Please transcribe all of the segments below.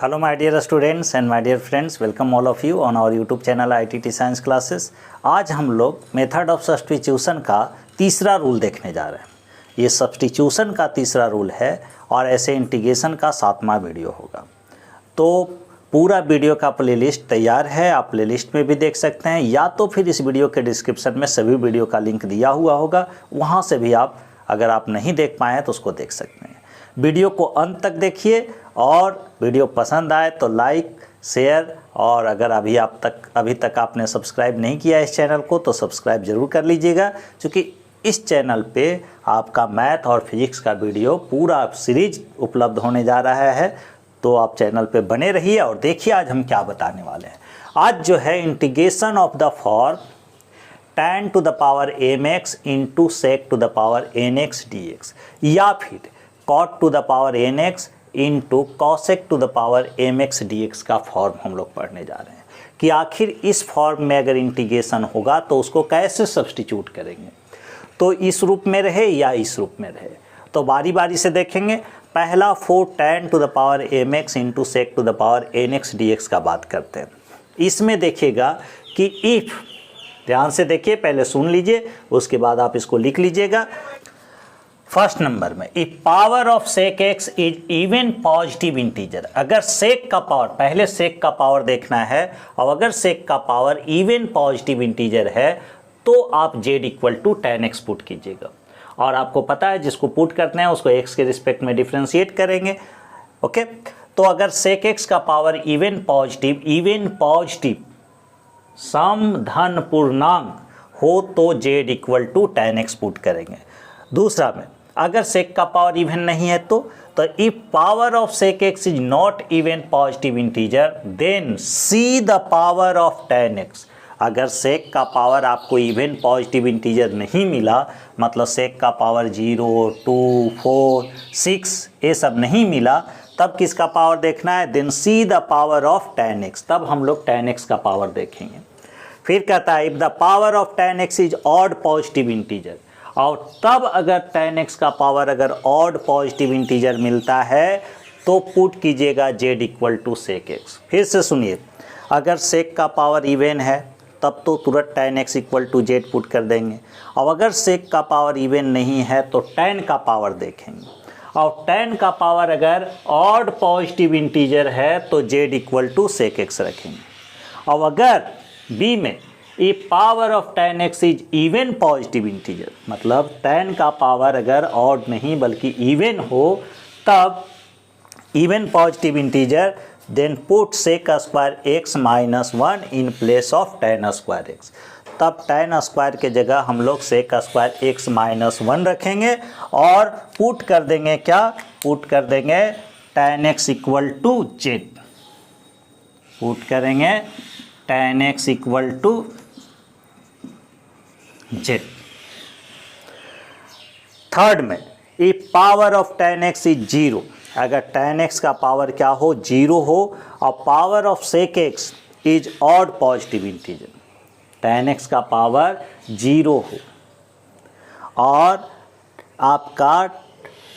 Hello my dear students and my dear friends, welcome all of you on our YouTube channel ITT Science Classes। आज हम लोग method of substitution का तीसरा rule देखने जा रहे हैं। ये सब्स्टिट्यूशन का तीसरा रूल है और ऐसे इंटीग्रेशन का 7वां वीडियो होगा। तो पूरा वीडियो का प्लेलिस्ट तैयार है, आप प्लेलिस्ट में भी देख सकते हैं या तो फिर इस वीडियो के डिस्क्रिप्शन में सभी वीडियो का लिंक दिया हुआ होगा, वहाँ से भी आप अगर आप नहीं देख पाएँ तो उसको देख सकते हैं। वीडियो को अंत तक देखिए और वीडियो पसंद आए तो लाइक शेयर और अगर अभी तक आपने सब्सक्राइब नहीं किया इस चैनल को तो सब्सक्राइब ज़रूर कर लीजिएगा, क्योंकि इस चैनल पे आपका मैथ और फिजिक्स का वीडियो पूरा सीरीज उपलब्ध होने जा रहा है। तो आप चैनल पे बने रहिए और देखिए आज हम क्या बताने वाले हैं। आज जो है integration of the form tan to the power mx into sec to the power nx dx या फिर cot to the power nx into cosec to the power mx dx का फॉर्म हम लोग पढ़ने जा रहे हैं कि आखिर इस फॉर्म में अगर इंटीग्रेशन होगा तो उसको कैसे सब्स्टिट्यूट करेंगे, तो इस रूप में रहे या इस रूप में रहे। तो बारी बारी से देखेंगे। पहला 4 tan to the power mx into sec to the power nx dx का बात करते हैं। इसमें देखिएगा कि इफ़, ध्यान से देखिए, पहले सुन लीजिए उसके बाद आप इसको लिख लीजिएगा। फर्स्ट नंबर में if power of sec x is even positive integer, अगर सेक का पावर, पहले सेक का पावर देखना है, और अगर सेक का पावर इवन पॉजिटिव इंटीजर है तो आप z equal to tan x put कीजिएगा। और आपको पता है जिसको पुट करते हैं उसको x के रिस्पेक्ट में डिफ्रेंशिएट करेंगे। ओके, तो अगर सेक एक्स का पावर इवन पॉजिटिव सम धन पूर्णांक हो तो z equal to tan x put करेंगे। दूसरा में अगर सेक का पावर इवन नहीं है तो if power of sec x is not even positive integer then see the power of tan x। अगर सेक का पावर आपको इवन पॉजिटिव इंटीजर नहीं मिला, मतलब सेक का पावर 0, 2, 4, 6 ये सब नहीं मिला, तब किसका पावर देखना है? Then see the power of tan x, तब हम लोग tan x का पावर देखेंगे। फिर कहता है if the power of tan x is odd positive integer, और तब अगर tan x का पावर अगर ऑड पॉजिटिव इंटीजर मिलता है तो पुट कीजिएगा z equal to sec x. फिर से सुनिए, अगर सेक का पावर इवन है तब तो तुरंत tan x equal to z put कर देंगे, और अगर सेक का पावर इवन नहीं है तो tan का पावर देखेंगे, और tan का पावर अगर ऑड पॉजिटिव इंटीजर है तो z equal to sec x रखेंगे। और अगर b में if power of tan x is even positive integer, मतलब tan का पावर अगर ऑड नहीं बल्कि इवन हो, तब even positive integer then put sec square x minus 1 in place of tan square x। तब tan स्क्वायर के जगह हम लोग सेक स्क्वायर x माइनस 1 रखेंगे और पुट कर देंगे, क्या पुट कर देंगे? tan x equal to z, put करेंगे tan x equal to z। Third में if power of tan x is 0, अगर tan x का पावर क्या हो? 0 हो, और power of sec x is odd positive integer, tan x का power 0 हो और आपका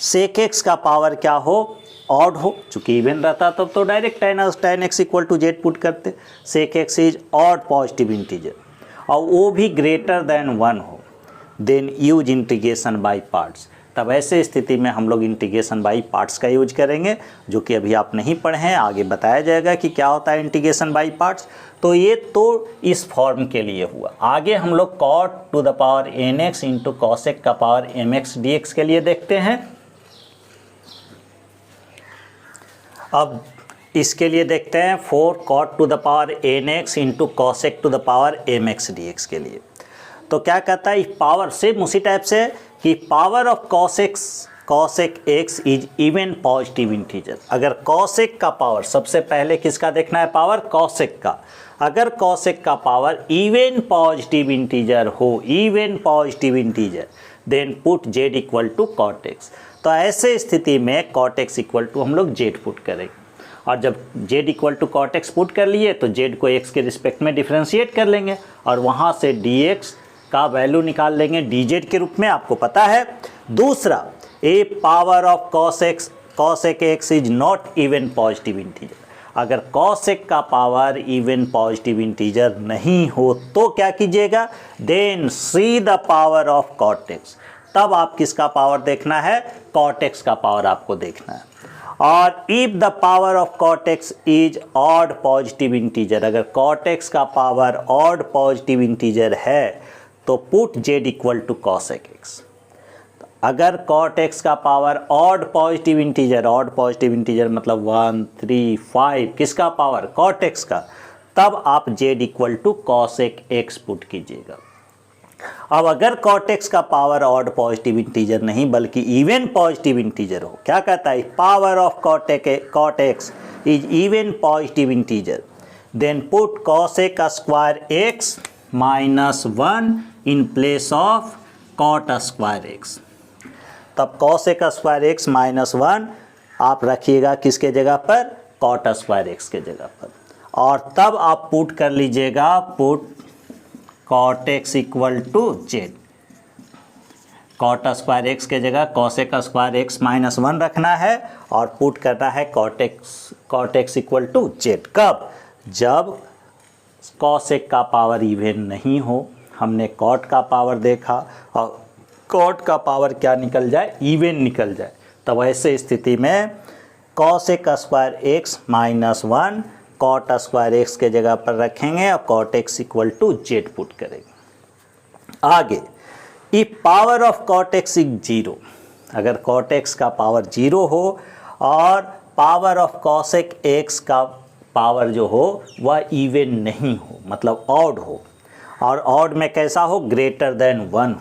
सेक x का पावर क्या हो? ऑड हो। चूंकि इवन रहता तब तो direct tan x equal to z put करते। Sec x is odd positive integer और वो भी ग्रेटर देन 1 हो, then use integration by parts. तब ऐसे स्थिति में हम लोग इंटीग्रेशन बाय पार्ट्स का यूज करेंगे, जो कि अभी आप नहीं पढ़े हैं, आगे बताया जाएगा कि क्या होता है इंटीग्रेशन बाय पार्ट्स। तो ये तो इस फॉर्म के लिए हुआ। आगे हम लोग cot to the power nx into cosec का पावर mx dx के लिए देखते हैं। अब इसके लिए देखते हैं 4 cot to the power nx into cosec to the power mx dx के लिए। तो क्या कहता है? पावर सेम उसी टाइप से कि power of cosec x is even positive integer. अगर कॉसेक का पावर, सबसे पहले किसका देखना है? पावर कॉसेक का। अगर कॉसेक का पावर इवन पॉजिटिव इंटीजर हो, even positive integer, then put z equal to cot x। तो ऐसे स्थिति में कॉट x इक्वल टू हम लोग z पुट करेंगे, और जब z equal to cot x put कर लिए तो z को x के रिस्पेक्ट में डिफ्रेंशिएट कर लेंगे और वहाँ से dx का वैल्यू निकाल लेंगे dz के रूप में, आपको पता है। दूसरा, a power of cosec x is not even positive integer, अगर कॉसेक का पावर इवन पॉजिटिव इंटीजर नहीं हो तो क्या कीजिएगा, then see the power of cot X. तब आप किसका पावर देखना है, कॉट एक्स का पावर आपको देखना है। और if the power of cot x is odd positive integer, अगर कॉट एक्स का पावर ऑड पॉजिटिव इंटीजर है तो put z equal to cosec x. अगर कॉट एक्स का पावर ऑड पॉजिटिव इंटीजर मतलब 1 3 5 किसका पावर, कॉट एक्स का, तब आप z equal to cosec x put कीजिएगा। अब अगर कॉट एक्स का पावर ऑड पॉजिटिव इंटीजर नहीं बल्कि इवन पॉजिटिव इंटीजर हो, क्या कहता है, power of cot x is even positive integer, then put cosec square x -1 in place of cot square x. तब कॉसेक स्क्वायर एक्स -1 आप रखिएगा किसके जगह पर, कॉट स्क्वायर एक्स के जगह पर, और तब आप पुट कर लीजिएगा, put cot x equal to z. Cot square x के जगह कॉसेक स्क्वायर एक्स -1 रखना है और पुट करना है cot x equal to z. कब, जब कॉसेक का पावर इवन नहीं हो। हमने कॉट का पावर देखा और कॉट का पावर क्या निकल जाए, इवन निकल जाए, तब ऐसे स्थिति में cosec square x -1 cot square x के जगह पर रखेंगे और cot x equal to z put करेंगे। आगे, if power of cot x is 0, अगर कॉट एक्स का पावर 0 हो और पावर ऑफ कॉसेक एक्स का पावर जो हो वह इवन नहीं हो, मतलब ऑड हो, और ऑड में कैसा हो, ग्रेटर देन 1,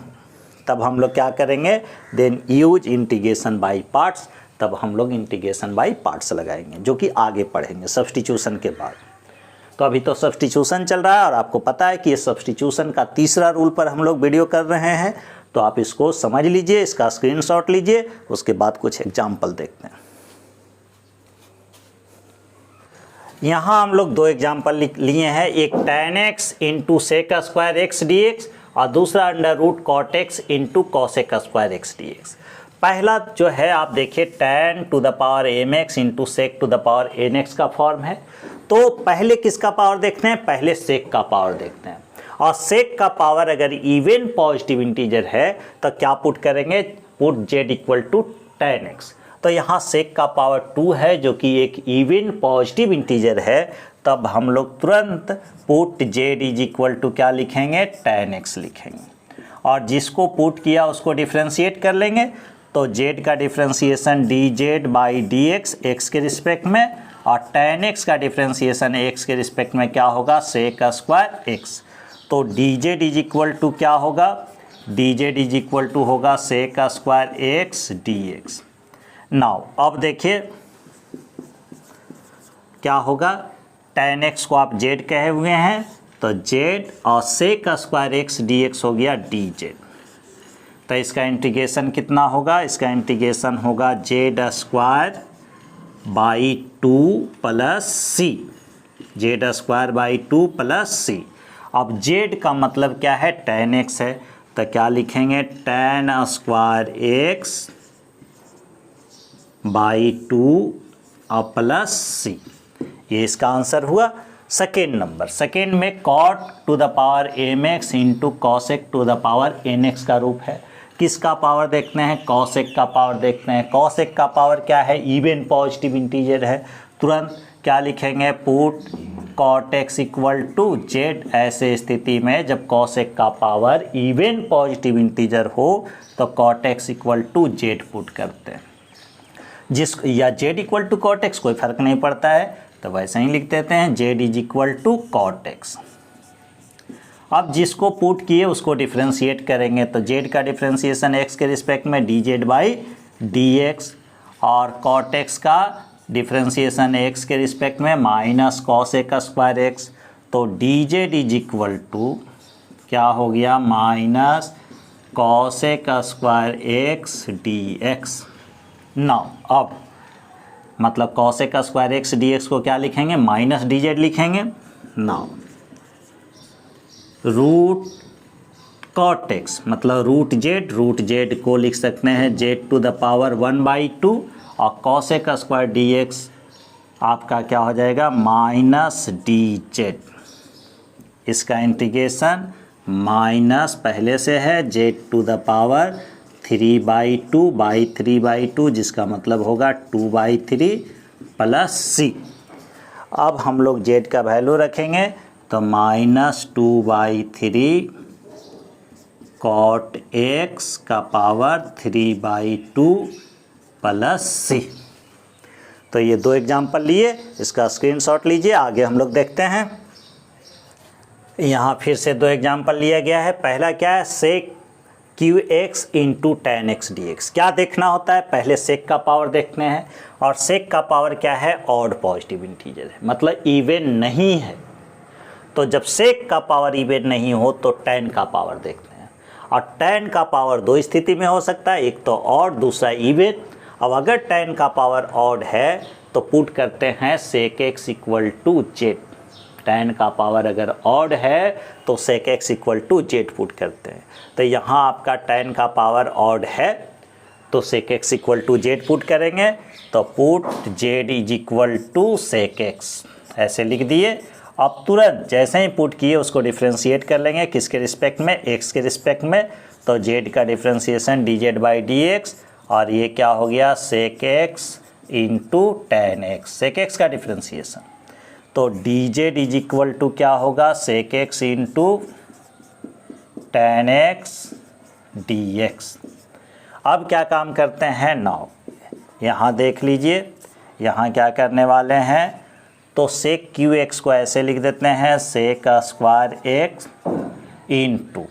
तब हम लोग क्या करेंगे, then use integration by parts. तब हम लोग इंटीग्रेशन बाय पार्ट्स लगाएंगे, जो कि आगे पढ़ेंगे सब्स्टिट्यूशन के बाद। तो अभी तो सब्स्टिट्यूशन चल रहा है और आपको पता है कि ये सब्स्टिट्यूशन का तीसरा रूल पर हम लोग वीडियो कर रहे हैं, तो आप इसको समझ लीजिए, इसका स्क्रीनशॉट लीजिए, उसके बाद कुछ एग्जाम्पल देखते हैं। यहाँ हम लोग 2 एग्जाम्पल लिए हैं, एक tan x into sec square x D x और दूसरा under root cot x into cosec square x D x. पहला जो है आप देखिए tan to the power m x into sec to the power n x का form है। तो पहले किसका पावर देखते हैं, पहले सेक का पावर देखते हैं। और सेक का पावर अगर इवन पॉजिटिव इंटीजर है तो क्या पुट करेंगे, put z equal to tan x। तो यहाँ सेक का पावर 2 है जो कि एक इवन पॉजिटिव इंटीजर है, तब हम लोग तुरंत put z is equal to क्या लिखेंगे, tan x लिखेंगे। और जिसको पुट किया उसको डिफ्रेंशिएट कर लेंगे, तो जेड का differentiation D Z by D X X के रिस्पेक्ट में, और tan x का डिफ्रेंशिएशन एक्स के रिस्पेक्ट में क्या होगा, सेक स्क्वायर एक्स। तो D Z is equal to क्या होगा, D Z is equal to होगा sec square x D x. Now अब देखिए क्या होगा, tan x को आप z कहे हुए हैं तो z और sec square x D x हो गया डी जेड। तो इसका इंटीग्रेशन कितना होगा, इसका इंटीग्रेशन होगा Z square by 2 plus C, Z square by 2 plus C. अब जेड का मतलब क्या है, tan x है, तो क्या लिखेंगे, tan स्क्वायर एक्स बाई 2 और प्लस सी। ये इसका आंसर हुआ सेकेंड नंबर। सेकेंड में cot to the power m x into cosec to the power n x का रूप है। किसका पावर देखते हैं, कॉसेक का पावर देखते हैं। कॉसेक का पावर क्या है, इवन पॉजिटिव इंटीजर है, तुरंत क्या लिखेंगे, put cot x equal to z. ऐसे स्थिति में जब कॉसेक का पावर इवन पॉजिटिव इंटीजर हो तो cot x equal to z put करते हैं, या z equal to cot x, कोई फर्क नहीं पड़ता है, तो वैसे ही लिख देते हैं z is equal to cot x. अब जिसको पुट किए उसको डिफ्रेंशिएट करेंगे, तो जेड का डिफ्रेंशिएशन एक्स के रिस्पेक्ट में d Z by D x, और कॉट एक्स का डिफ्रेंशिएशन एक्स के रिस्पेक्ट में माइनस कॉसेक स्क्वायर एक्स। तो D Z is equal to क्या हो गया, minus cosec square x D x. Now अब मतलब cosec square x D x को क्या लिखेंगे, माइनस डी जेड लिखेंगे। नाउ रूट कॉट एक्स मतलब रूट जेड को लिख सकते हैं जेड टू द पावर 1/2 और कॉसेक स्क्वायर डी एक्स आपका क्या हो जाएगा माइनस डी जेड। इसका इंटीग्रेशन माइनस पहले से है जेड टू द पावर 3/2 जिसका मतलब होगा 2/3 प्लस सी। अब हम लोग जेड का वैल्यू रखेंगे तो -2/3 cot x का पावर 3/2 प्लस सी। तो ये दो एग्जाम्पल लिए, इसका स्क्रीनशॉट लीजिए। आगे हम लोग देखते हैं। यहाँ फिर से दो एग्जाम्पल लिया गया है। पहला क्या है, सेक QX into tan x dx। क्या देखना होता है, पहले सेक का पावर देखते हैं, और सेक का पावर क्या है, ऑड पॉजिटिव इंटीजर है, मतलब इवन नहीं है। तो जब सेक का पावर इवन नहीं हो तो tan का पावर देखते हैं, और tan का पावर दो स्थिति में हो सकता है, एक तो ऑड, दूसरा इवन। अब अगर tan का पावर ऑड है तो पुट करते हैं sec x equal to z. tan का पावर अगर ऑड है तो sec x equal to z put करते हैं। तो यहाँ आपका tan का पावर ऑड है तो sec x equal to z put करेंगे, तो put z is equal to sec x ऐसे लिख दिए। अब तुरंत जैसे ही पुट किए उसको डिफ्रेंशिएट कर लेंगे, किसके रिस्पेक्ट में, x के रिस्पेक्ट में। तो z का डिफ्रेंशिएशन dz/dx, और ये क्या हो गया सेक x इंटू tan x, सेक x का डिफ्रेंशिएशन। तो dz इज इक्वल टू क्या होगा, सेक x into tan x dx। अब क्या काम करते हैं, नाउ यहाँ देख लीजिए, यहाँ क्या करने वाले हैं, तो सेक QX को ऐसे लिख देते हैं, sec square x into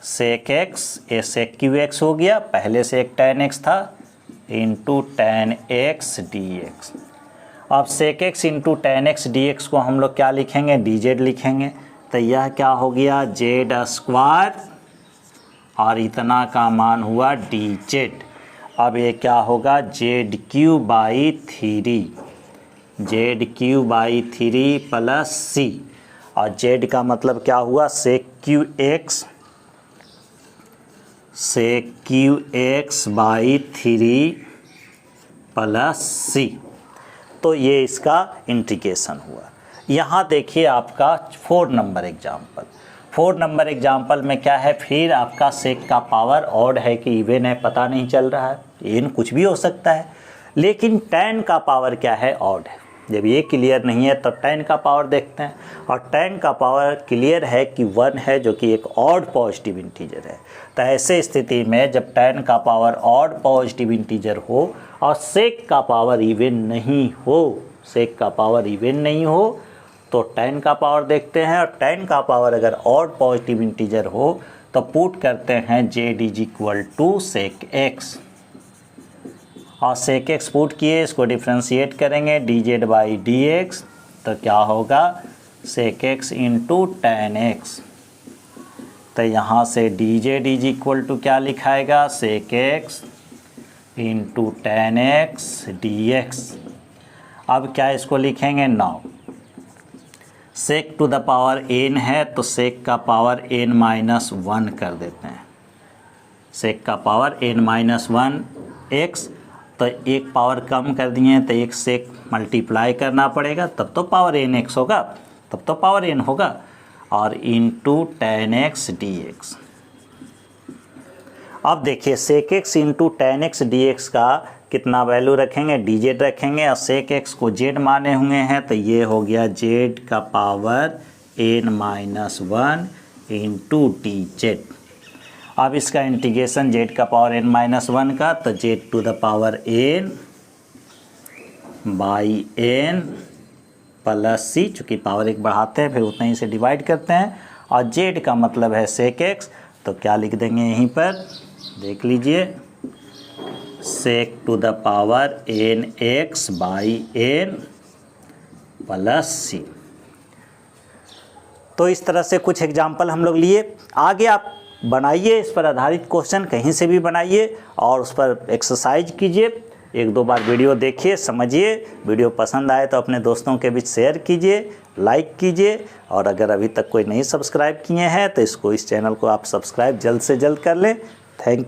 sec x, ये सेक QX हो गया, पहले से एक tan x था, इंटू tan x dx। अब सेक x into tan x dx को हम लोग क्या लिखेंगे, dz लिखेंगे। तो यह क्या हो गया, जेड स्क्वायर, और इतना का मान हुआ dz। अब ये क्या होगा, ZQ/3 प्लस सी, और z का मतलब क्या हुआ, सेक QX/3 प्लस सी। तो ये इसका इंटीग्रेशन हुआ। यहाँ देखिए आपका 4 नंबर एग्जाम्पल में क्या है, फिर आपका सेक का पावर ऑड है कि इवन है पता नहीं चल रहा है, इवन कुछ भी हो सकता है, लेकिन tan का पावर क्या है, ऑड है। जब ये क्लियर नहीं है तो tan का पावर देखते हैं, और tan का पावर क्लियर है कि 1 है, जो कि एक ऑड पॉजिटिव इंटीजर है। तो ऐसे स्थिति में जब tan का पावर ऑड पॉजिटिव इंटीजर हो और सेक का पावर इवन नहीं हो, तो tan का पावर देखते हैं, और tan का पावर अगर ऑड पॉजिटिव इंटीजर हो तो पुट करते हैं z is equal to sec x, और सेक x पुट किए, इसको डिफ्रेंशिएट करेंगे dz/dx, तो क्या होगा, सेक x इंटू tan x। तो यहाँ से dz इज इक्वल टू क्या लिखाएगा, sec x into tan x dx। अब क्या इसको लिखेंगे, now sec to the power n है तो सेक का पावर n-1 कर देते हैं, सेक का पावर n-1 x। तो एक पावर कम कर दिए तो एक सेक मल्टीप्लाई करना पड़ेगा, तब तो पावर nx होगा, तब तो पावर n होगा, और इंटू tan x dx। अब देखिए सेक x into tan x dx का कितना वैल्यू रखेंगे, dz रखेंगे, और सेक x को z माने हुए हैं, तो ये हो गया z का पावर n-1 इंटू dz। अब इसका इंटीग्रेशन z का पावर n-1 का, तो z to the power n/n plus C, चूँकि पावर एक बढ़ाते हैं फिर उतना ही से डिवाइड करते हैं, और z का मतलब है सेक x, तो क्या लिख देंगे यहीं पर, देख लीजिए, sec to the power nx/n plus C. तो इस तरह से कुछ एग्जाम्पल हम लोग लिए। आगे आप बनाइए इस पर आधारित क्वेश्चन, कहीं से भी बनाइए और उस पर एक्सरसाइज कीजिए। 1-2 बार वीडियो देखिए, समझिए। वीडियो पसंद आए तो अपने दोस्तों के बीच शेयर कीजिए, लाइक कीजिए, और अगर अभी तक कोई नहीं सब्सक्राइब किए हैं तो इस चैनल को आप सब्सक्राइब जल्द से जल्द कर लें। Thank you.